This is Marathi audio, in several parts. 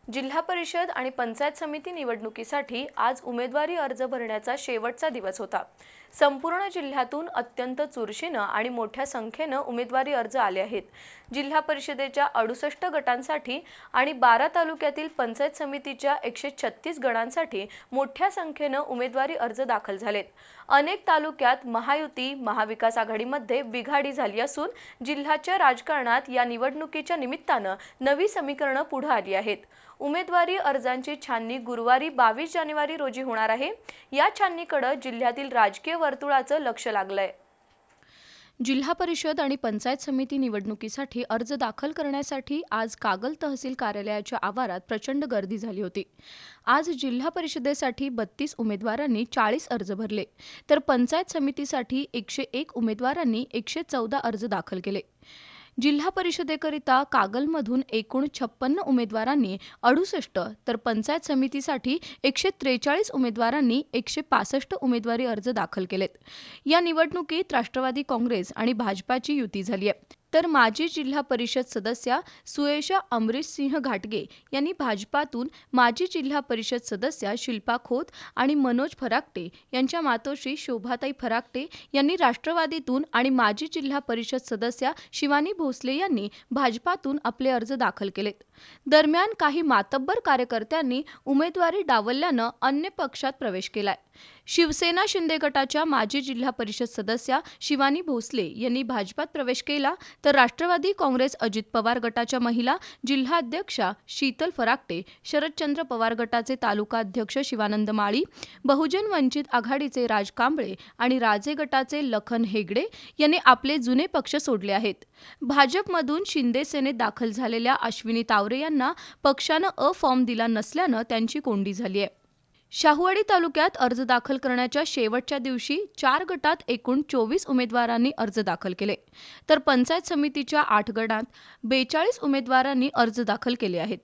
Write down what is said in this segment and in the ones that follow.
जिल्हा परिषद आणि पंचायत समिती निवडणुकीसाठी आज उमेदवारी अर्ज भरण्याचा शेवटचा दिवस होता। संपूर्ण जिल्ह्यातून अत्यंत चुरशीनं आणि मोठ्या संख्येनं उमेदवारी अर्ज आले आहेत। जिल्हा परिषदेच्या 68 गटांसाठी आणि 12 तालुक्यातील पंचायत समितीच्या 136 गणांसाठी मोठ्या संख्येनं उमेदवारी अर्ज दाखल झालेत। अनेक तालुक्यात महायुती महाविकास आघाडीमध्ये बिघाडी झाली असून जिल्ह्याच्या राजकारणात या निवडणुकीच्या निमित्तानं नवी समीकरणं पुढे आली आहेत। उमेदवारी अर्जांची छाननी गुरुवारी 22 जानेवारी रोजी होणार आहे। या छाननीकडे जिल्ह्यातील राजकीय वर्तुळाचं लक्ष लागलंय। जिल्हा परिषद आणि पंचायत समिती निवडणुकीसाठी अर्ज दाखल करण्यासाठी आज कागल तहसील कार्यालयाच्या आवारात प्रचंड गर्दी झाली होती। आज जिल्हा परिषदेसाठी 32 उमेदवारांनी 40 अर्ज भरले, तर पंचायत समितीसाठी 101 उमेदवारांनी 114 अर्ज दाखल केले। जिल्हा परिषदेकरिता कागलमधून एकूण 56 उमेदवारांनी 68 तर पंचायत समितीसाठी 143 उमेदवारांनी 165 उमेदवारी अर्ज दाखल केलेत। या निवडणुकीत राष्ट्रवादी काँग्रेस आणि भाजपाची युती झाली आहे, तर माजी जिल्हा परिषद सदस्या सुयेशा अमरीशसिंह घाटगे यांनी भाजपातून माजी जिल्हा परिषद सदस्या शिल्पा खोत आणि मनोज फराकटे यांच्या मातोश्री शोभाताई फराकटे यांनी राष्ट्रवादीतून आणि माजी जिल्हा परिषद सदस्या शिवानी भोसले यांनी भाजपातून आपले अर्ज दाखल केलेत। दरम्यान काही मातब्बर कार्यकर्त्यांनी उमेदवारी डावलल्यानं अन्य पक्षात प्रवेश केलाय। शिवसेना शिंदे गटाच्या माजी जिल्हा परिषद सदस्या शिवानी भोसले यांनी भाजपात प्रवेश केला, तर राष्ट्रवादी काँग्रेस अजित पवार गटाच्या महिला जिल्हाध्यक्षा शीतल फराकटे, शरदचंद्र पवार गटाचे तालुका अध्यक्ष शिवानंद माळी, बहुजन वंचित आघाडीचे राज कांबळे आणि राजे गटाचे लखन हेगडे यांनी आपले जुने पक्ष सोडले आहेत। भाजपमधून शिंदे सेनेत दाखल झालेल्या अश्विनी तावरे यांना पक्षानं फॉर्म दिला नसल्यानं त्यांची कोंडी झाली आहे। शाहूवाडी तालुक्यात अर्ज दाखल करण्याच्या शेवटच्या दिवशी 4 गटात एकूण 24 उमेदवारांनी अर्ज दाखल केले, तर पंचायत समितीच्या 8 गटात 42 उमेदवारांनी अर्ज दाखल केले आहेत।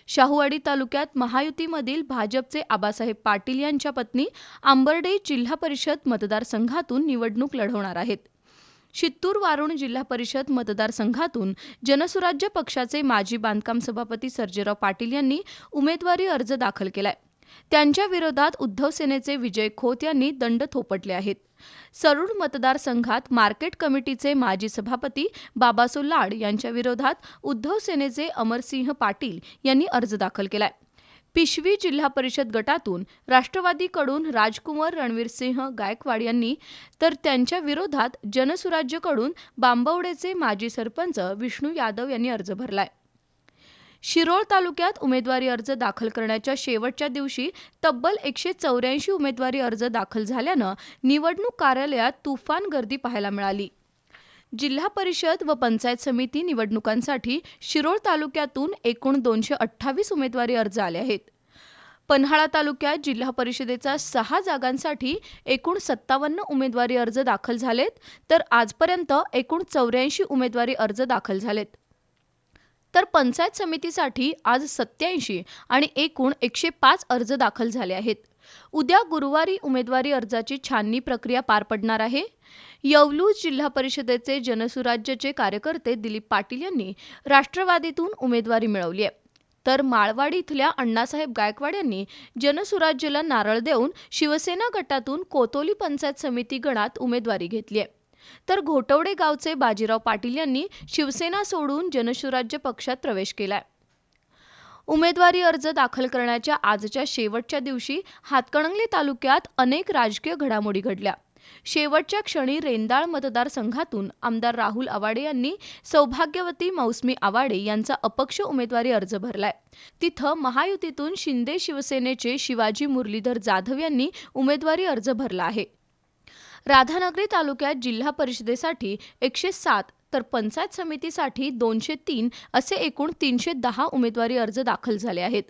शाहूवाडी तालुक्यात महायुतीमधील भाजपचे आबासाहेब पाटील यांच्या पत्नी आंबर्डे जिल्हा परिषद मतदारसंघातून निवडणूक लढवणार आहेत। शित्तूर वारुण जिल्हा परिषद मतदारसंघातून जनसुराज्य पक्षाचे माजी बांधकाम सभापती सर्जेराव पाटील यांनी उमेदवारी अर्ज दाखल केलाय। त्यांच्या विरोधात उद्धव सेनेचे विजय खोत यांनी दंड थोपटले आहेत। सरूड मतदारसंघात मार्केट कमिटीचे माजी सभापती बाबासो लाड यांच्या विरोधात उद्धव सेनेचे अमरसिंह पाटील यांनी अर्ज दाखल केलाय। पिशवी जिल्हा परिषद गटातून राष्ट्रवादीकडून राजकुमार रणवीरसिंह गायकवाड यांनी, तर त्यांच्या विरोधात जनसुराज्यकडून बांबवडेचे माजी सरपंच विष्णू यादव यांनी अर्ज भरलाय। शिरोळ तालुक्यात उमेदवारी अर्ज दाखल करण्याच्या शेवटच्या दिवशी तब्बल 184 उमेदवारी अर्ज दाखल झाल्यानं निवडणूक कार्यालयात तुफान गर्दी पाहायला मिळाली। जिल्हा परिषद व पंचायत समिती निवडणुकांसाठी शिरोळ तालुक्यातून एकूण 228 उमेदवारी अर्ज आले आहेत। पन्हाळा तालुक्यात जिल्हा परिषदेच्या 6 जागांसाठी एकूण 57 उमेदवारी अर्ज दाखल झालेत, तर आजपर्यंत एकूण 84 उमेदवारी अर्ज दाखल झालेत। तर पंचायत समितीसाठी आज 87 आणि एकूण 105 अर्ज दाखल झाले आहेत। उद्या गुरुवारी उमेदवारी अर्जाची छाननी प्रक्रिया पार पडणार आहे। येवलूज जिल्हा परिषदेचे जनसुराज्यचे कार्यकर्ते दिलीप पाटील यांनी राष्ट्रवादीतून उमेदवारी मिळवली आहे, तर माळवाडी इथल्या अण्णासाहेब गायकवाड यांनी जनसुराज्यला नारळ देऊन शिवसेना गटातून कोतोली पंचायत समिती गणात उमेदवारी घेतली आहे, तर घोटवडे गावचे बाजीराव पाटील यांनी शिवसेना सोडून जनसुराज्य पक्षात प्रवेश केलाय। उमेदवारी अर्ज दाखल करण्याच्या आजच्या शेवटच्या दिवशी हातकणंगले तालुक्यात अनेक राजकीय घडामोडी घडल्या। शेवटच्या क्षणी रेंदाळ मतदारसंघातून आमदार राहुल आवाडे यांनी सौभाग्यवती मौसमी आवाडे यांचा अपक्ष उमेदवारी अर्ज भरलाय। तिथं महायुतीतून शिंदे शिवसेनेचे शिवाजी मुरलीधर जाधव यांनी उमेदवारी अर्ज भरला आहे। राधानगरी तालुक्यात जिल्हा परिषदेसाठी 107 तर पंचायत समितीसाठी 203 असे एकूण 310 उमेदवारी अर्ज दाखल झाले आहेत।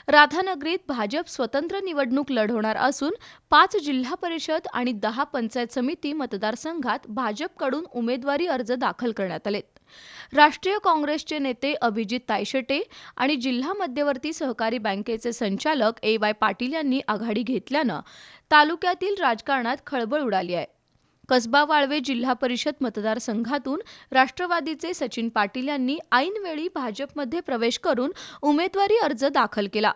राधानगरीत भाजप स्वतंत्र निवडणूक लढवणार असून 5 जिल्हा परिषद आणि 10 पंचायत समिती मतदारसंघात भाजपकडून उमेदवारी अर्ज दाखल करण्यात आलेत। राष्ट्रीय काँग्रेसचे नेते अभिजित तायशेटे आणि जिल्हा मध्यवर्ती सहकारी बँकेचे संचालक ए वाय पाटील यांनी आघाडी घेतल्यानं तालुक्यातील राजकारणात खळबळ उडाली आहे। कसबा वाळवे जिल्हा परिषद मतदारसंघातून राष्ट्रवादीचे सचिन पाटील यांनी ऐनवेळी भाजपमध्ये प्रवेश करून उमेदवारी अर्ज दाखल केला.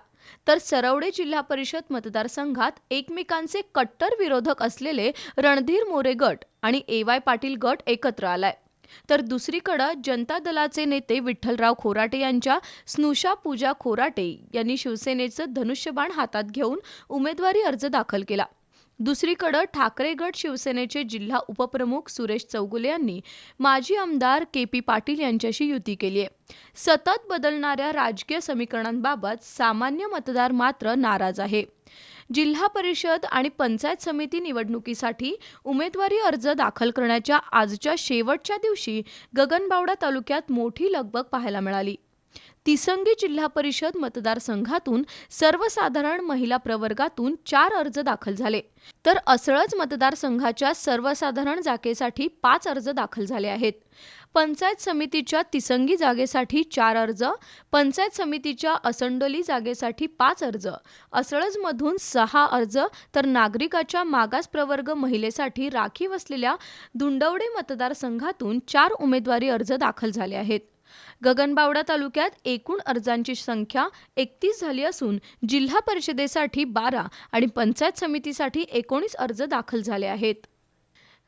तर सरवडे जिल्हा परिषद मतदारसंघात एकमेकांचे कट्टर विरोधक असलेले रणधीर मोरे गट आणि ए.वाय. पाटील गट एकत्र आलाय. तर दुसरीकडे जनता दलाचे नेते विठ्ठलराव खोराटे यांच्या स्नुषा पूजा खोराटे यांनी शिवसेनेचं धनुष्यबाण हातात घेऊन उमेदवारी अर्ज दाखल केला. दुसरीकडे ठाकरे गट शिवसेनेचे जिल्हा उपप्रमुख सुरेश चौगुले यांनी माजी आमदार के.पी. पाटील यांच्याशी युती केली आहे. सतत बदलणाऱ्या राजकीय समीकरणांबाबत सामान्य मतदार मात्र नाराज आहे. जिल्हा परिषद आणि पंचायत समिती निवडणुकीसाठी उमेदवारी अर्ज दाखल करण्याच्या आजच्या शेवटच्या दिवशी गगनबावडा तालुक्यात मोठी लगबग पाहायला मिळाली. तिसंगी जिल्हा परिषद मतदारसंघातून सर्वसाधारण महिला प्रवर्गातून 4 अर्ज दाखल झाले. तर असळज मतदारसंघाच्या सर्वसाधारण जागेसाठी 5 अर्ज दाखल झाले आहेत. पंचायत समितीच्या तिसंगी जागेसाठी 4 अर्ज, पंचायत समितीच्या असंडोली जागेसाठी 5 अर्ज, असळजमधून 6 अर्ज, तर नागरिकाच्या मागास प्रवर्ग महिलेसाठी राखीव असलेल्या धुंडवडे मतदारसंघातून 4 उमेदवारी अर्ज दाखल झाले आहेत. गगनबावडा तालुक्यात एकूण अर्जांची संख्या 31 झाली असून जिल्हा परिषदेसाठी 12 आणि पंचायत समितीसाठी 19 अर्ज दाखल झाले आहेत.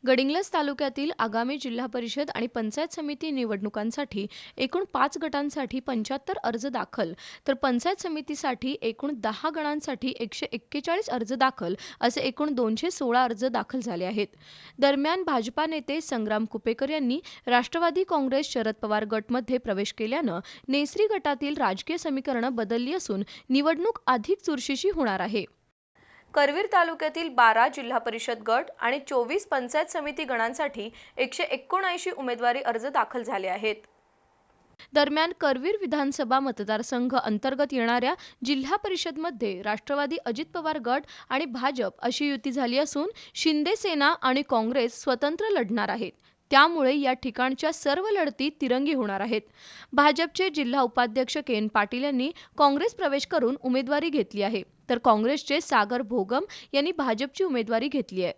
गडिंग्लज तालुक्यातील आगामी जिल्हा परिषद आणि पंचायत समिती निवडणुकांसाठी एकूण 5 गटांसाठी 75 अर्ज दाखल, तर पंचायत समितीसाठी एकूण 10 गणांसाठी 141 अर्ज दाखल असे एकूण 216 अर्ज दाखल झाले आहेत. दरम्यान भाजपा नेते संग्राम कुपेकर यांनी राष्ट्रवादी काँग्रेस शरद पवार गटमध्ये प्रवेश केल्यानं नेसरी गटातील राजकीय समीकरणं बदलली असून निवडणूक अधिक चुरशीची होणार आहे. करवीर तालुक्यातील 12 जिल्हा परिषद गट आणि 24 पंचायत समिती गणांसाठी 179 उमेदवारी अर्ज दाखल झाले आहेत. दरम्यान करवीर विधानसभा मतदारसंघ अंतर्गत येणाऱ्या जिल्हा परिषदमध्ये राष्ट्रवादी अजित पवार गट आणि भाजप अशी युती झाली असून शिंदे सेना आणि काँग्रेस स्वतंत्र लढणार आहेत. त्यामुळे या ठिकाणच्या सर्व लढती तिरंगी होणार आहेत. भाजपचे जिल्हा उपाध्यक्ष के.एन. पाटील यांनी काँग्रेस प्रवेश करून उमेदवारी घेतली आहे, तर काँग्रेसचे सागर भोगम यांनी भाजपची उमेदवारी घेतली आहे.